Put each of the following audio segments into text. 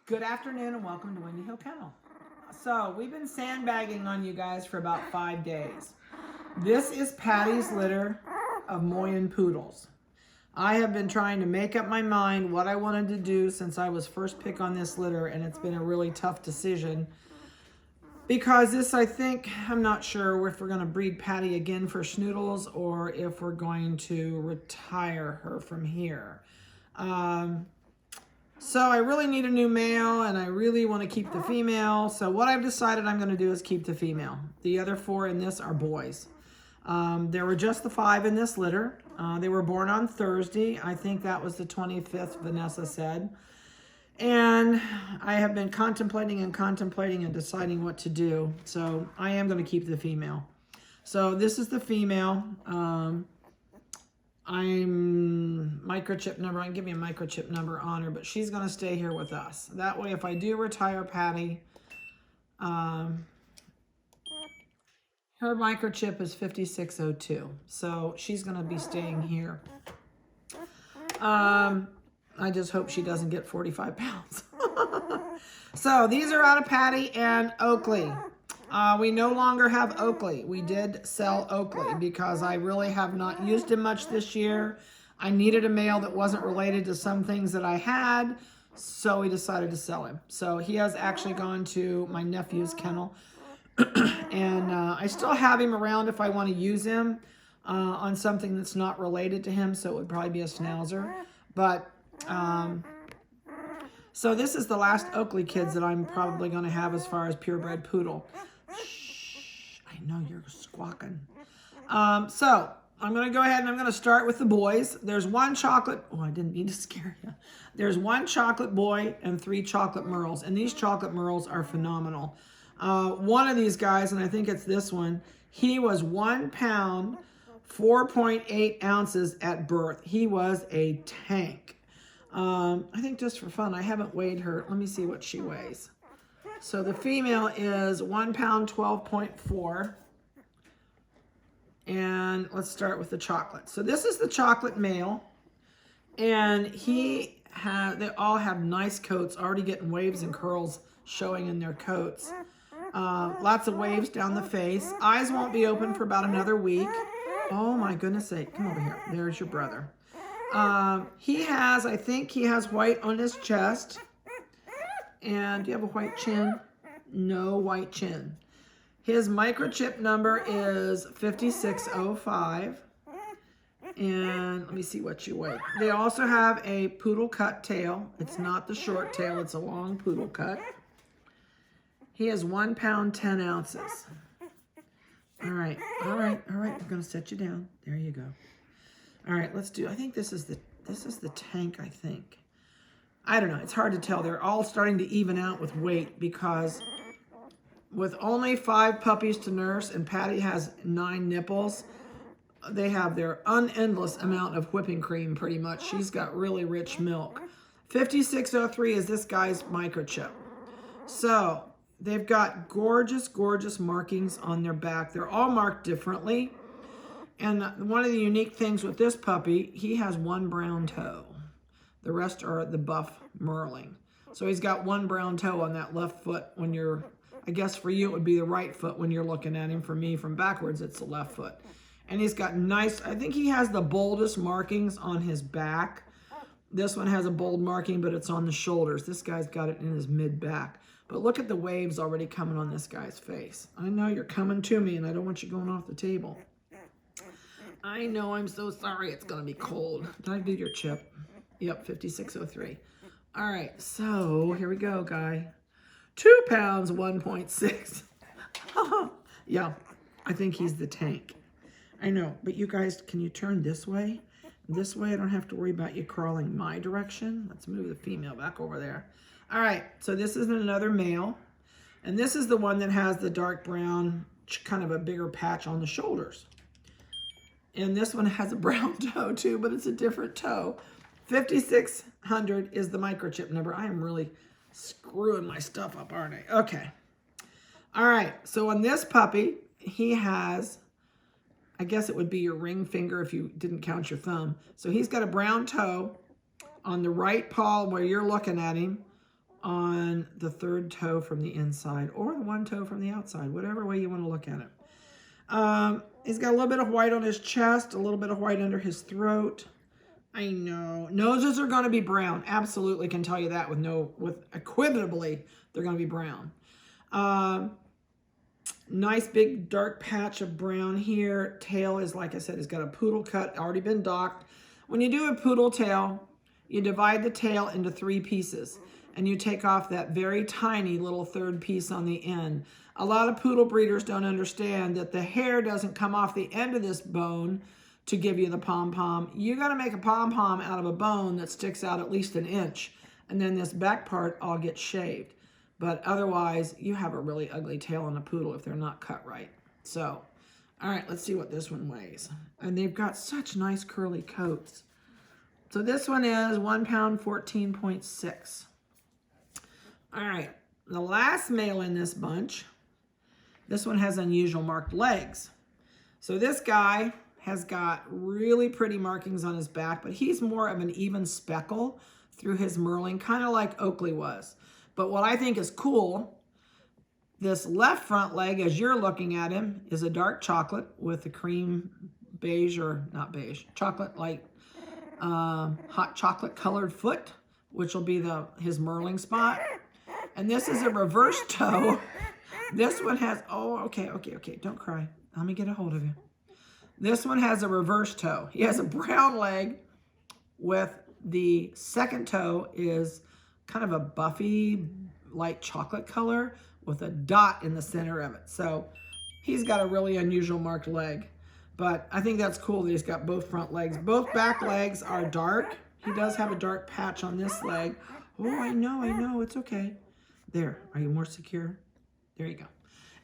Good afternoon and welcome to Windy Hill Kennel. So we've been sandbagging on you guys for about 5 days. This is Patty's litter of Moyan Poodles. I have been trying to make up my mind what I wanted to do since I was first pick on this litter, and it's been a really tough decision because this, I think, I'm not sure if we're going to breed Patty again for schnoodles or if we're going to retire her from here. So I really need a new male and I really want to keep the female. So what I've decided I'm going to do is keep the female. The other 4 in this are boys. There were just the 5 in this litter. They were born on Thursday. I think that was the 25th, Vanessa said. And I have been contemplating and deciding what to do. So I am going to keep the female. So this is the female. I'm microchip number. I can give me a microchip number on her, but she's going to stay here with us. That way, if I do retire Patty, her microchip is 5602. So she's going to be staying here. I just hope she doesn't get 45 pounds. So these are out of Patty and Oakley. We no longer have Oakley. We did sell Oakley because I really have not used him much this year. I needed a male that wasn't related to some things that I had, so we decided to sell him. So he has actually gone to my nephew's kennel. And I still have him around if I want to use him on something that's not related to him, so it would probably be a schnauzer. But so this is the last Oakley kids that I'm probably going to have as far as purebred poodle. Shh, I know you're squawking. So I'm going to go ahead and I'm going to start with the boys. There's one chocolate. Oh, I didn't mean to scare you. There's one chocolate boy and 3 chocolate merles. And these chocolate merles are phenomenal. One of these guys, and I think it's this one, he was 1 pound, 4.8 ounces at birth. He was a tank. I think just for fun, I haven't weighed her. Let me see what she weighs. So the female is 1 pound, 12.4. And let's start with the chocolate. So this is the chocolate male. And they all have nice coats, already getting waves and curls showing in their coats. Lots of waves down the face. Eyes won't be open for about another week. Oh my goodness sake, come over here. There's your brother. I think he has white on his chest. And do you have a white chin? No white chin. His microchip number is 5605. And let me see what you weigh. They also have a poodle cut tail. It's not the short tail, it's a long poodle cut. He is 1 pound, 10 ounces. All right. We're going to set you down. There you go. All right, I think this is the tank, I think. I don't know. It's hard to tell. They're all starting to even out with weight because with only 5 puppies to nurse and Patty has 9 nipples, they have their unendless amount of whipping cream pretty much. She's got really rich milk. 5603 is this guy's microchip. So they've got gorgeous, gorgeous markings on their back. They're all marked differently. And one of the unique things with this puppy, he has 1 brown toe. The rest are the buff merling. So he's got 1 brown toe on that left foot when I guess for you it would be the right foot when you're looking at him. For me, from backwards, it's the left foot. And he's got I think he has the boldest markings on his back. This one has a bold marking, but it's on the shoulders. This guy's got it in his mid-back. But look at the waves already coming on this guy's face. I know you're coming to me, and I don't want you going off the table. I know, I'm so sorry. It's going to be cold. Did I do your chip? Yep, 5603. All right, so here we go, guy. 2 pounds, 1.6. Yeah, I think he's the tank. I know, but you guys, can you turn this way? This way I don't have to worry about you crawling my direction. Let's move the female back over there. All right, so this is another male. And this is the one that has the dark brown, kind of a bigger patch on the shoulders. And this one has a brown toe too, but it's a different toe. 5600 is the microchip number. I am really screwing my stuff up, aren't I? Okay. All right, so on this puppy, he has, I guess it would be your ring finger if you didn't count your thumb. So he's got a brown toe on the right paw where you're looking at him. on the third toe from the inside or the one toe from the outside, whatever way you want to look at it. He's got a little bit of white on his chest, a little bit of white under his throat. I know. Noses are going to be brown. Absolutely can tell you that with equitably, they're going to be brown. Nice big dark patch of brown here. Tail is, like I said, it's got a poodle cut, already been docked. When you do a poodle tail, you divide the tail into 3 pieces and you take off that very tiny little third piece on the end. A lot of poodle breeders don't understand that the hair doesn't come off the end of this bone to give you the pom-pom. You got to make a pom-pom out of a bone that sticks out at least 1 inch, and then this back part all gets shaved. But otherwise, you have a really ugly tail on a poodle if they're not cut right. So, all right, let's see what this one weighs. And they've got such nice curly coats. So this one is 1 pound, 14.6. All right, the last male in this bunch, this one has unusual marked legs. So this guy has got really pretty markings on his back, but he's more of an even speckle through his merling, kind of like Oakley was. But what I think is cool, this left front leg, as you're looking at him, is a dark chocolate with a cream beige, or not beige, chocolate, like hot chocolate colored foot, which will be his merling spot. And this is a reverse toe. This one has, oh, okay, don't cry. Let me get a hold of you. This one has a reverse toe. He has a brown leg with the second toe is kind of a buffy light chocolate color with a dot in the center of it. So he's got a really unusual marked leg. But I think that's cool that he's got both front legs. Both back legs are dark. He does have a dark patch on this leg. Oh, I know, it's okay. There, are you more secure? There you go.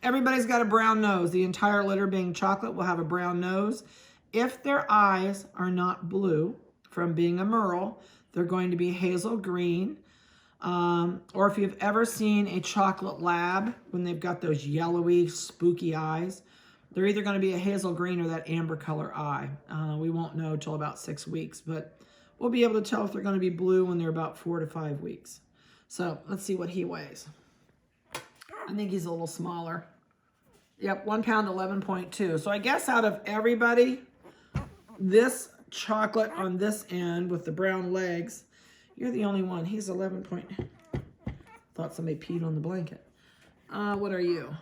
Everybody's got a brown nose. The entire litter, being chocolate, will have a brown nose. If their eyes are not blue from being a merle, they're going to be hazel green. Or if you've ever seen a chocolate lab, when they've got those yellowy, spooky eyes, they're either going to be a hazel green or that amber color eye. We won't know till about 6 weeks, but we'll be able to tell if they're going to be blue when they're about 4 to 5 weeks. So let's see what he weighs. I think he's a little smaller. Yep, 1 pound, 11.2. So I guess out of everybody, this chocolate on this end with the brown legs, you're the only one. He's 11 point. Thought somebody peed on the blanket. What are you?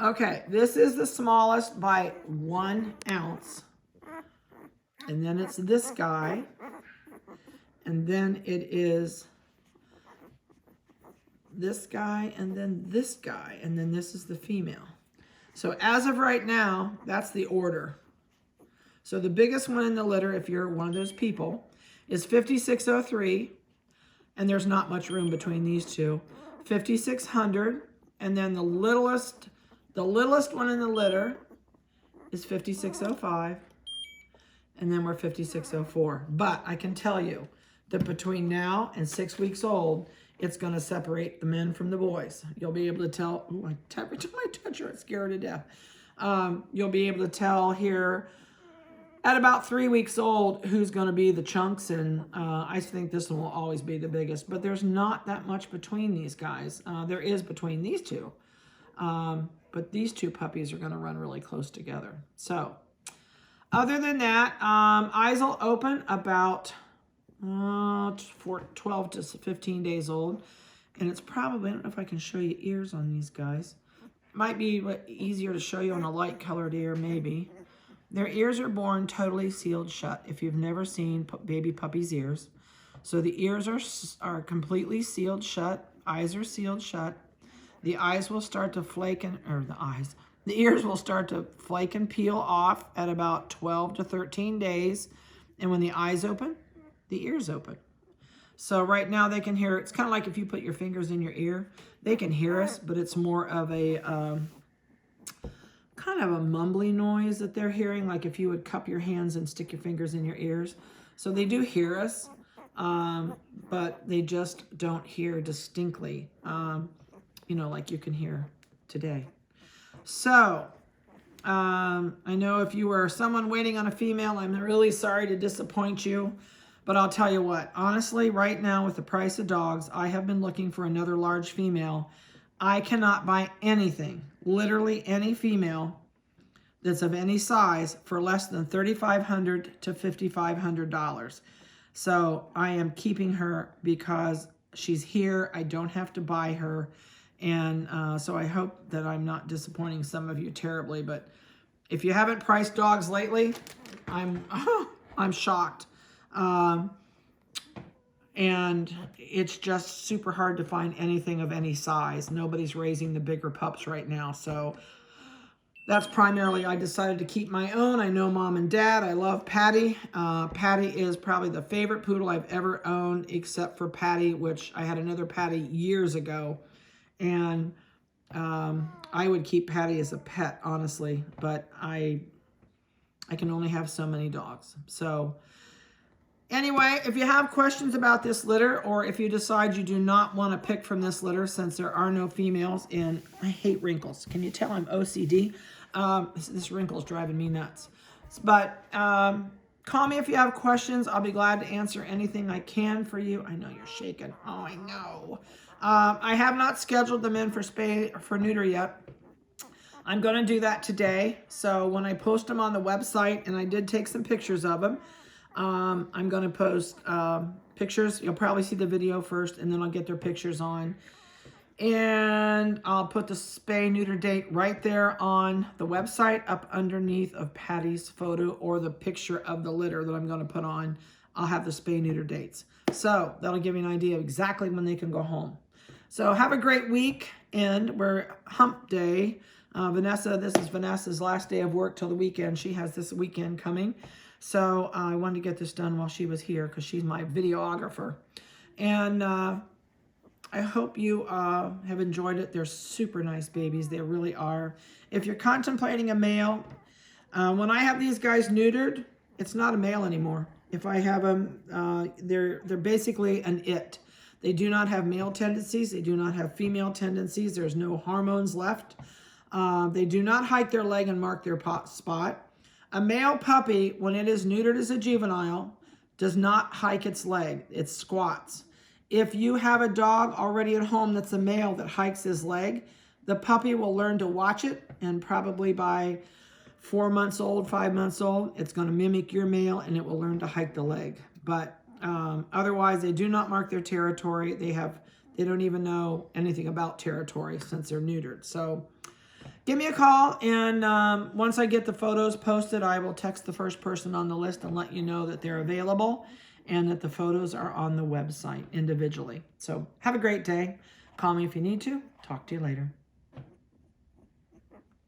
Okay, this is the smallest by 1 ounce. And then it's this guy. And then it is this guy, and then this guy, and then this is the female. So as of right now, that's the order. So the biggest one in the litter, if you're one of those people, is 5603, and there's not much room between these two. 5600, and then the littlest one in the litter is 5605, and then we're 5604. But I can tell you that between now and 6 weeks old, it's going to separate the men from the boys. You'll be able to tell. Ooh, every time I touch her, I scare her to death. You'll be able to tell here at about 3 weeks old who's going to be the chunks, and I think this one will always be the biggest. But there's not that much between these guys. There is between these two, but these two puppies are going to run really close together. So other than that, eyes will open about 12 to 15 days old, and it's probably, I don't know if I can show you ears on these guys. Might be easier to show you on a light colored ear, maybe. Their ears are born totally sealed shut. If you've never seen baby puppies' ears, so the ears are completely sealed shut. Eyes are sealed shut. The eyes will start to flake the ears will start to flake and peel off at about 12 to 13 days, and when the eyes open, the ears open. So right now they can hear, it's kind of like if you put your fingers in your ear, they can hear us, but it's more of a kind of a mumbly noise that they're hearing, like if you would cup your hands and stick your fingers in your ears. So they do hear us, but they just don't hear distinctly, you know, like you can hear today. So I know if you were someone waiting on a female, I'm really sorry to disappoint you. But I'll tell you what, honestly, right now with the price of dogs, I have been looking for another large female. I cannot buy anything, literally any female that's of any size for less than $3,500 to $5,500. So I am keeping her because she's here. I don't have to buy her. And so I hope that I'm not disappointing some of you terribly. But if you haven't priced dogs lately, I'm shocked. And it's just super hard to find anything of any size. Nobody's raising the bigger pups right now. So that's primarily, I decided to keep my own. I know Mom and Dad. I love Patty. Patty is probably the favorite poodle I've ever owned, except for Patty, which I had another Patty years ago. And I would keep Patty as a pet, honestly. But I can only have so many dogs. So anyway, if you have questions about this litter, or if you decide you do not want to pick from this litter since there are no females in, I hate wrinkles. Can you tell I'm OCD? This wrinkle is driving me nuts. But call me if you have questions. I'll be glad to answer anything I can for you. I know you're shaking. Oh, I know. I have not scheduled them in for spay or for neuter yet. I'm going to do that today. So when I post them on the website, and I did take some pictures of them, I'm going to post pictures. You'll probably see the video first, and then I'll get their pictures on. And I'll put the spay neuter date right there on the website up underneath of Patty's photo, or the picture of the litter that I'm going to put on. I'll have the spay neuter dates. So that'll give you an idea of exactly when they can go home. So have a great week, and we're hump day. Vanessa, this is Vanessa's last day of work till the weekend. She has this weekend coming. So I wanted to get this done while she was here because she's my videographer. And I hope you have enjoyed it. They're super nice babies. They really are. If you're contemplating a male, when I have these guys neutered, it's not a male anymore. If I have them, they're basically an it. They do not have male tendencies. They do not have female tendencies. There's no hormones left. They do not hike their leg and mark their spot. A male puppy, when it is neutered as a juvenile, does not hike its leg. It squats. If you have a dog already at home that's a male that hikes his leg, the puppy will learn to watch it, and probably by 4 months old, 5 months old, it's going to mimic your male, and it will learn to hike the leg. But otherwise, they do not mark their territory. They don't even know anything about territory since they're neutered. So give me a call, and once I get the photos posted, I will text the first person on the list and let you know that they're available and that the photos are on the website individually. So have a great day. Call me if you need to. Talk to you later.